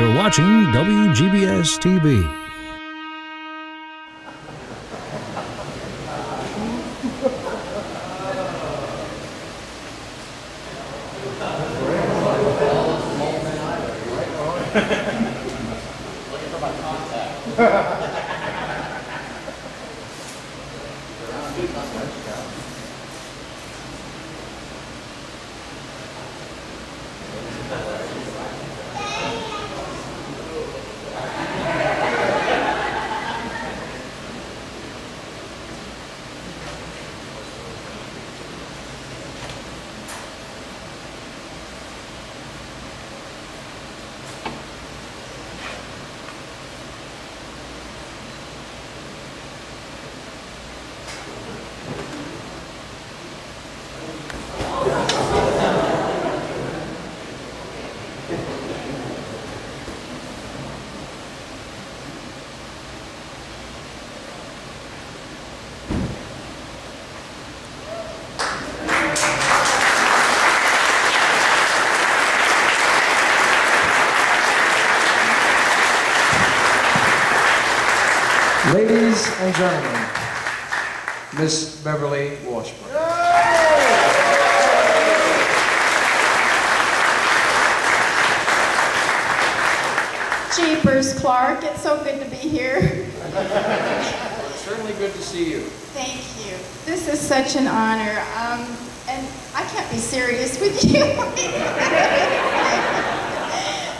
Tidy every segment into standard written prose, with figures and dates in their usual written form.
You're watching WGBS-TV. Looking for my contact. Ladies and gentlemen, Miss Beverly Washburn. Jeepers, Clark, it's so good to be here. It's certainly good to see you. Thank you. This is such an honor. And I can't be serious with you.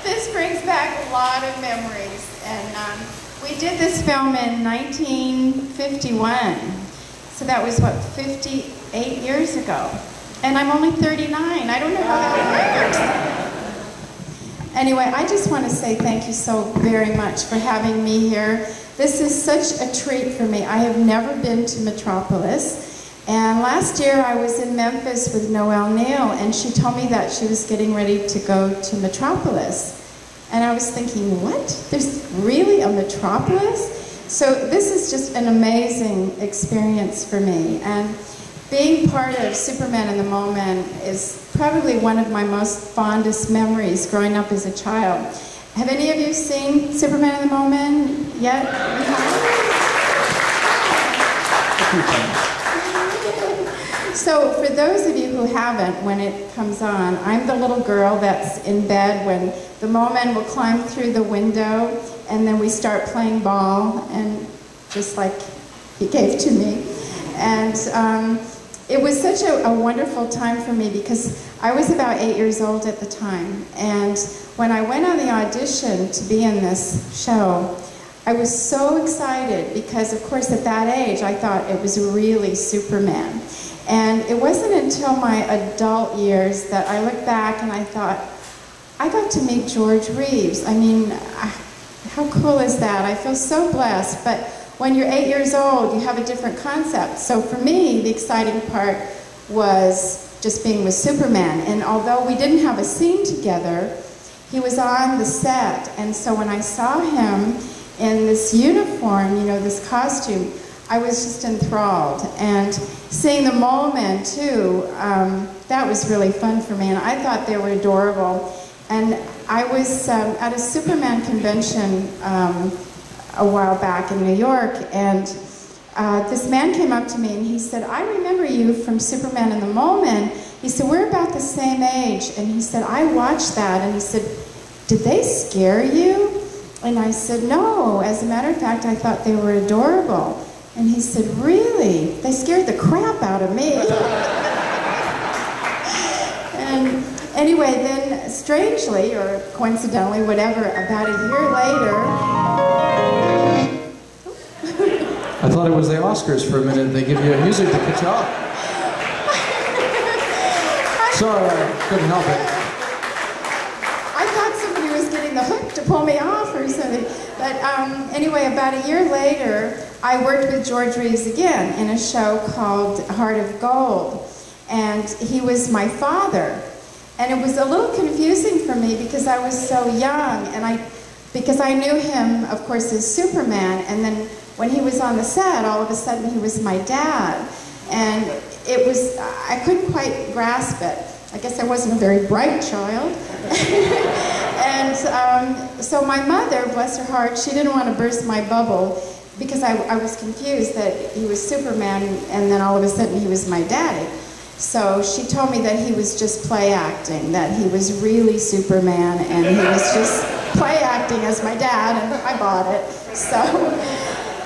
This brings back a lot of memories. And we did this film in 1951. So that was, what, 58 years ago. And I'm only 39. I don't know how that works. Anyway, I just want to say thank you so very much for having me here. This is such a treat for me. I have never been to Metropolis. And last year I was in Memphis with Noelle Neal, and she told me that she was getting ready to go to Metropolis. And I was thinking, what? There's really a Metropolis? So this is just an amazing experience for me. And being part of Superman in the Moment is probably one of my most fondest memories growing up as a child. Have any of you seen Superman in the Moment yet? So for those of you who haven't, when it comes on, I'm the little girl that's in bed when the Moment will climb through the window, and then we start playing ball, and just like he gave to me. And it was such a wonderful time for me because I was about 8 years old at the time. And when I went on the audition to be in this show, I was so excited because, of course, at that age, I thought it was really Superman. And it wasn't until my adult years that I looked back and I thought, I got to meet George Reeves. I mean, how cool is that? I feel so blessed. But when you're 8 years old, you have a different concept. So for me, the exciting part was just being with Superman. And although we didn't have a scene together, he was on the set. And so when I saw him in this uniform, you know, this costume, I was just enthralled. And seeing the Mole Men, too, that was really fun for me. And I thought they were adorable. And I was at a Superman convention a while back in New York, and this man came up to me and he said, I remember you from Superman and the Mole Men. He said, we're about the same age. And he said, I watched that. And he said, did they scare you? And I said, no. As a matter of fact, I thought they were adorable. And he said, really? They scared the crap out of me. And anyway, then strangely, or coincidentally, whatever, about a year later... I thought it was the Oscars for a minute. They give you music to catch you up. Sorry, I couldn't help it. I thought somebody was getting the hook to pull me off or something. But anyway, about a year later, I worked with George Reeves again in a show called Heart of Gold. And he was my father. And it was a little confusing for me because I was so young, and because I knew him, of course, as Superman, and then when he was on the set, all of a sudden he was my dad. And it was, I couldn't quite grasp it. I guess I wasn't a very bright child. And so my mother, bless her heart, she didn't want to burst my bubble because I was confused that he was Superman and then all of a sudden he was my daddy. So she told me that he was just play acting, that he was really Superman and he was just play acting as my dad, and I bought it. So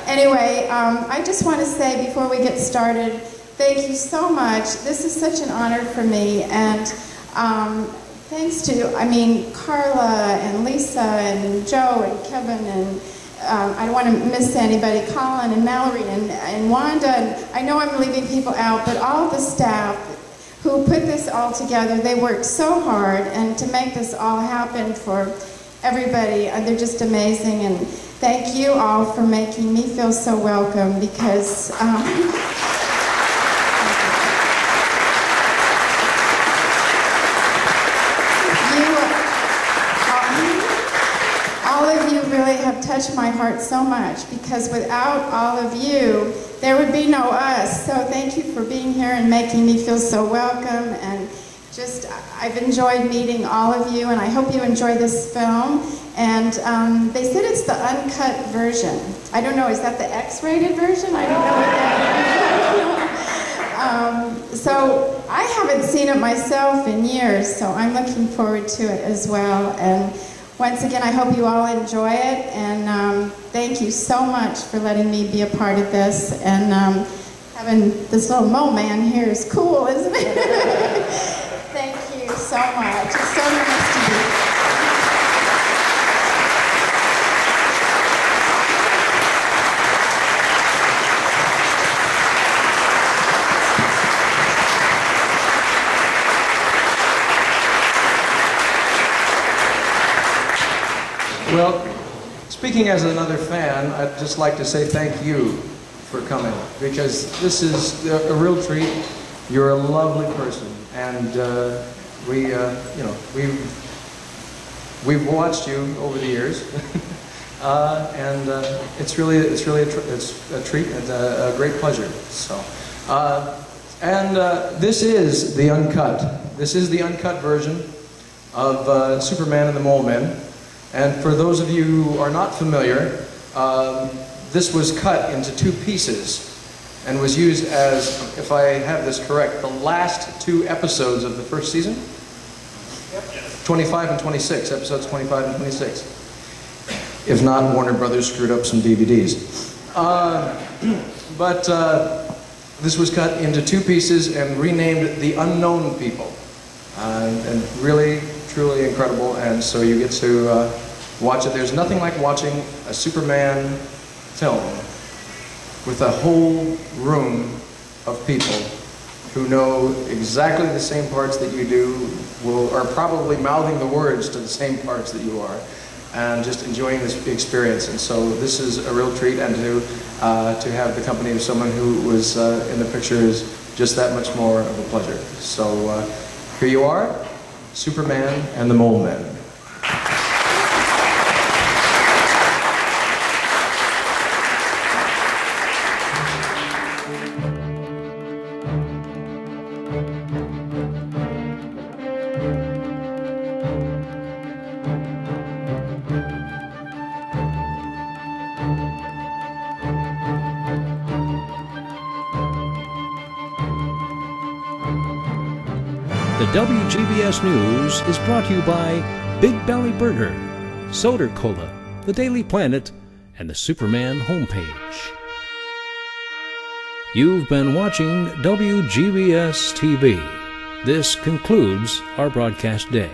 anyway, I just want to say before we get started, thank you so much. This is such an honor for me, and thanks to, Carla and Lisa and Joe and Kevin and I don't want to miss anybody, Colin and Mallory and Wanda, and I know I'm leaving people out, but all the staff who put this all together, they worked so hard, and to make this all happen for everybody, they're just amazing, and thank you all for making me feel so welcome, because all of you really have touched my heart so much, because without all of you, there would be no us. So thank you for being here and making me feel so welcome, and just, I've enjoyed meeting all of you, and I hope you enjoy this film. And they said it's the uncut version. I don't know, is that the X-rated version? I don't know what that is. So I haven't seen it myself in years, so I'm looking forward to it as well. And once again, I hope you all enjoy it, and thank you so much for letting me be a part of this, and having this little mole man here is cool, isn't it? Thank you so much. It's so nice to be here. Well, speaking as another fan, I'd just like to say thank you for coming, because this is a real treat. You're a lovely person, and we've watched you over the years, and it's really a treat and a great pleasure. So, this is the uncut. This is the uncut version of Superman and the Mole Men. And for those of you who are not familiar, this was cut into 2 pieces and was used as, if I have this correct, the last 2 episodes of the first season? Yep. 25 and 26, episodes 25 and 26. If not, Warner Brothers screwed up some DVDs. But this was cut into 2 pieces and renamed The Unknown People. And really, truly incredible, and so you get to watch it. There's nothing like watching a Superman film with a whole room of people who know exactly the same parts that you do, are probably mouthing the words to the same parts that you are, and just enjoying this experience. And so this is a real treat, and to have the company of someone who was in the picture is just that much more of a pleasure. So here you are, Superman and the Mole Men. The WGBS News is brought to you by Big Belly Burger, Soda Cola, The Daily Planet, and the Superman homepage. You've been watching WGBS-TV. This concludes our broadcast day.